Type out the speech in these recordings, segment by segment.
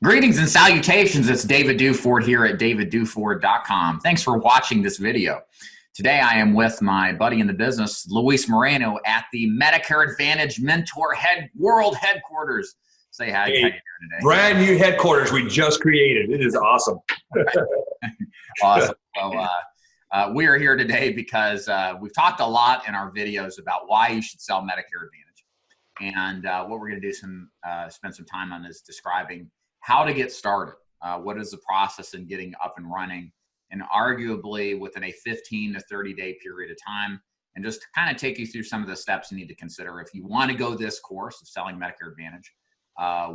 Greetings and salutations. It's David Duford here at davidduford.com. Thanks for watching this video. Today I am with my buddy in the business, Luis Moreno, at the Medicare Advantage Mentor World Headquarters. Say hi. Hey, how you doing today? brand new headquarters we just created. It is awesome. Awesome. So we are here today because we've talked a lot in our videos about why you should sell Medicare Advantage. And what we're going to do spend some time on is describing how to get started. What is the process in getting up and running, and arguably within a 15 to 30 day period of time, and just to kind of take you through some of the steps you need to consider if you want to go this course of selling Medicare Advantage,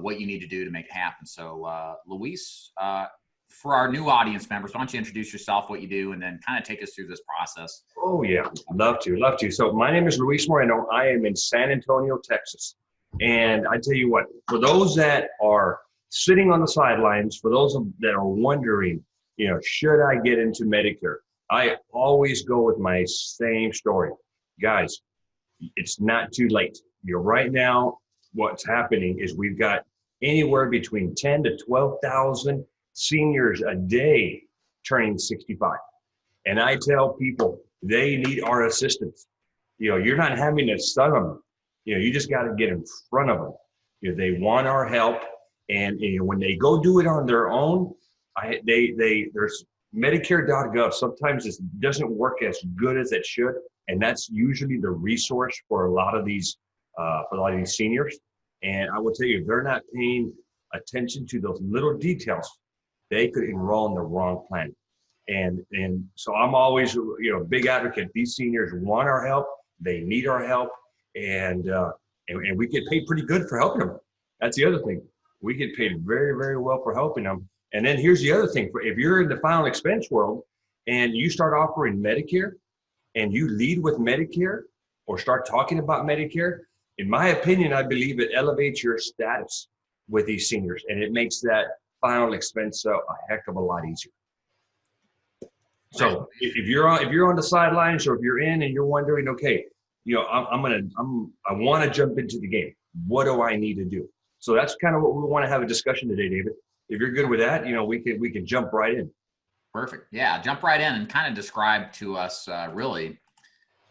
what you need to do to make it happen. So Luis, for our new audience members, why don't you introduce yourself, what you do, and then kind of take us through this process. Oh yeah, love to. So my name is Luis Moreno. I am in San Antonio, Texas. And I tell you what, for those that are sitting on the sidelines, for those that are wondering, should I get into Medicare? I always go with my same story. Guys, it's not too late. Right now, what's happening is we've got anywhere between 10 to 12,000 seniors a day turning 65. And I tell people they need our assistance. You're not having to stun them. You just got to get in front of them. They want our help. And when they go do it on their own, there's Medicare.gov. Sometimes it doesn't work as good as it should, and that's usually the resource for a lot of these seniors. And I will tell you, if they're not paying attention to those little details, they could enroll in the wrong plan. And so I'm always a big advocate. These seniors want our help. They need our help, and we get paid pretty good for helping them. That's the other thing. We get paid very, very well for helping them. And then here's the other thing. If you're in the final expense world and you start offering Medicare and you lead with Medicare or start talking about Medicare, in my opinion, I believe it elevates your status with these seniors, and it makes that final expense a heck of a lot easier. So if you're on the sidelines, or if you're in and you're wondering, okay, I want to jump into the game. What do I need to do? So that's kind of what we want to have a discussion today, David. If you're good with that, we can jump right in. Perfect. Yeah, jump right in and kind of describe to us really,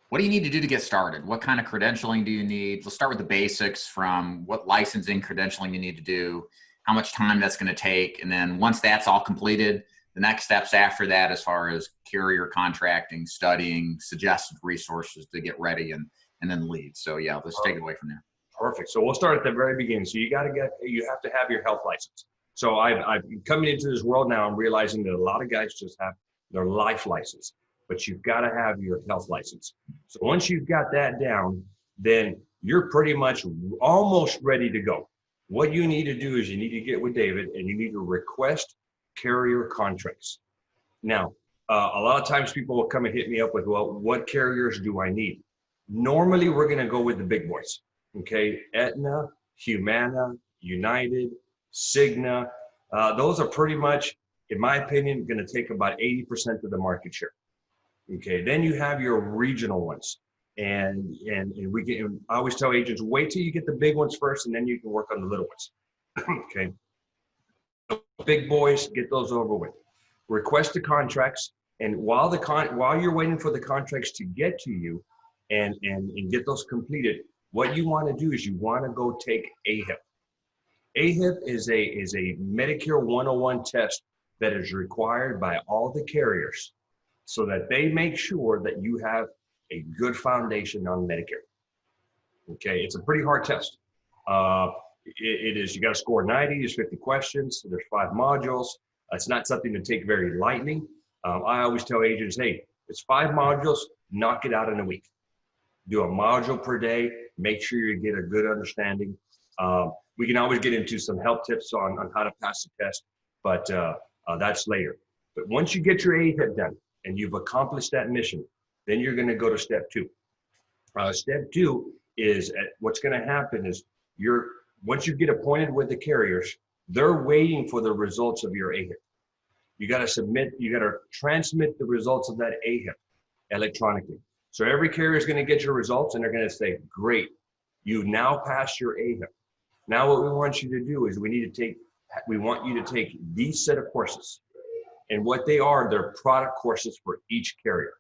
what do you need to do to get started? What kind of credentialing do you need? Let's start with the basics, from what licensing credentialing you need to do, how much time that's going to take. And then once that's all completed, the next steps after that, as far as carrier contracting, studying, suggested resources to get ready, and then lead. So yeah, let's take it away from there. Perfect. So we'll start at the very beginning. So you have to have your health license. So I've coming into this world now, I'm realizing that a lot of guys just have their life license, but you've got to have your health license. So once you've got that down, then you're pretty much almost ready to go. What you need to do is you need to get with David and you need to request carrier contracts. Now, a lot of times people will come and hit me up with, well, what carriers do I need? Normally, we're going to go with the big boys. Okay, Aetna, Humana, United, Cigna, those are pretty much, in my opinion, going to take about 80% of the market share. Okay, then you have your regional ones, and I always tell agents, wait till you get the big ones first, and then you can work on the little ones. Okay, big boys, get those over with. Request the contracts, and while you're waiting for the contracts to get to you, and get those completed, what you want to do is you want to go take AHIP. AHIP is a Medicare 101 test that is required by all the carriers so that they make sure that you have a good foundation on Medicare. Okay, it's a pretty hard test. It is, you got to score 90, there's 50 questions, there's 5 modules. It's not something to take very lightly. I always tell agents, hey, it's 5 modules, knock it out in a week. Do a module per day, make sure you get a good understanding. We can always get into some help tips on how to pass the test, but that's later. But once you get your AHIP done and you've accomplished that mission, then you're going to go to step 2. Step 2 is what's going to happen is once you get appointed with the carriers, they're waiting for the results of your AHIP. You got to transmit the results of that AHIP electronically. So every carrier is going to get your results and they're going to say, great, you now passed your AHIP. Now what we want you to do is we need to take we want you to take these set of courses. And what they are, they're product courses for each carrier.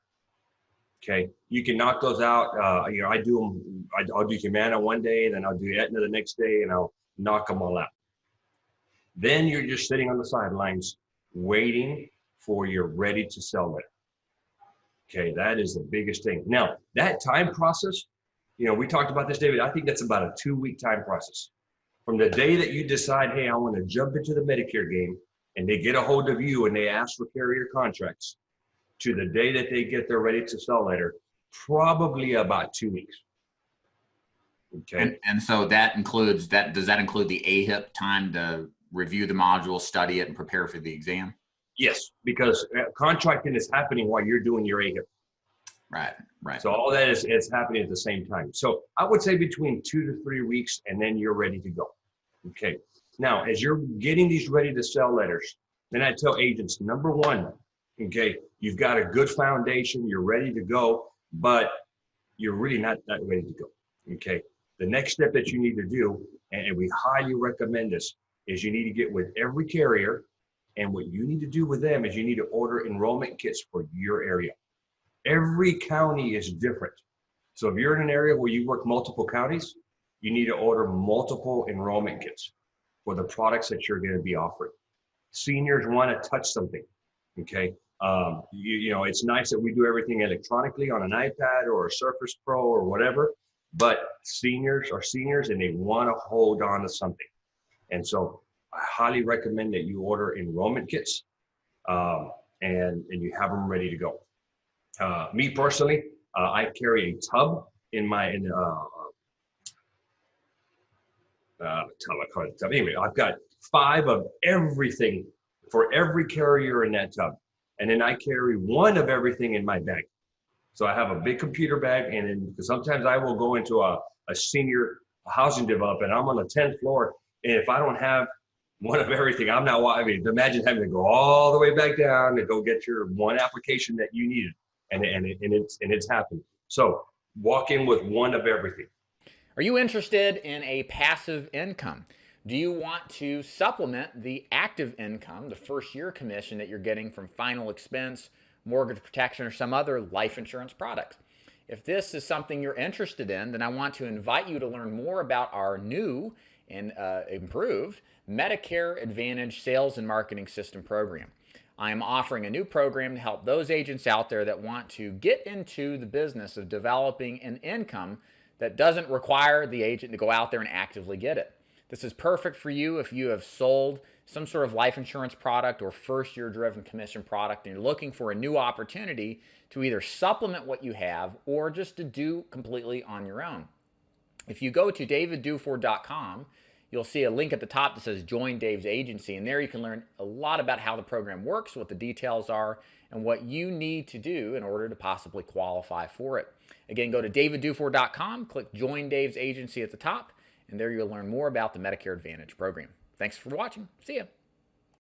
Okay, you can knock those out. You know, I do them. I'll do Humana one day, then I'll do Aetna the next day, and I'll knock them all out. Then you're just sitting on the sidelines waiting for your ready to sell letter. Okay, that is the biggest thing. Now, that time process, you know, we talked about this, David. I think that's about a 2-week time process. From the day that you decide, hey, I want to jump into the Medicare game, and they get a hold of you and they ask for carrier contracts, to the day that they get their ready to sell letter, probably about 2 weeks. Okay. And so that includes that. Does that include the AHIP time to review the module, study it, and prepare for the exam? Yes, because contracting is happening while you're doing your AHIP. Right, right. So all that is happening at the same time. So I would say between 2 to 3 weeks, and then you're ready to go. Okay. Now, as you're getting these ready to sell letters, then I tell agents, number one, okay, you've got a good foundation, you're ready to go, but you're really not that ready to go. Okay. The next step that you need to do, and we highly recommend this, is you need to get with every carrier. And what you need to do with them is you need to order enrollment kits for your area. Every county is different. So if you're in an area where you work multiple counties, you need to order multiple enrollment kits for the products that you're going to be offering. Seniors want to touch something, okay? You know, it's nice that we do everything electronically on an iPad or a Surface Pro or whatever, but seniors are seniors and they want to hold on to something. And so I highly recommend that you order enrollment kits and you have them ready to go. Me personally, I carry a tub in my tub. Anyway, I've got 5 of everything for every carrier in that tub. And then I carry 1 of everything in my bag. So I have a big computer bag, and then because sometimes I will go into a senior housing development. I'm on the 10th floor, and if I don't have 1 of everything, I'm not, I mean, imagine having to go all the way back down to go get your 1 application that you needed. And it's happened. So walk in with 1 of everything. Are you interested in a passive income? Do you want to supplement the active income, the first year commission that you're getting from final expense, mortgage protection, or some other life insurance product? If this is something you're interested in, then I want to invite you to learn more about our new and improved Medicare Advantage Sales and Marketing System program. I am offering a new program to help those agents out there that want to get into the business of developing an income that doesn't require the agent to go out there and actively get it. This is perfect for you if you have sold some sort of life insurance product or first year driven commission product and you're looking for a new opportunity to either supplement what you have or just to do completely on your own. If you go to daviddufour.com, you'll see a link at the top that says Join Dave's Agency, and there you can learn a lot about how the program works, what the details are, and what you need to do in order to possibly qualify for it. Again, go to daviddufour.com, click Join Dave's Agency at the top, and there you'll learn more about the Medicare Advantage program. Thanks for watching. See ya.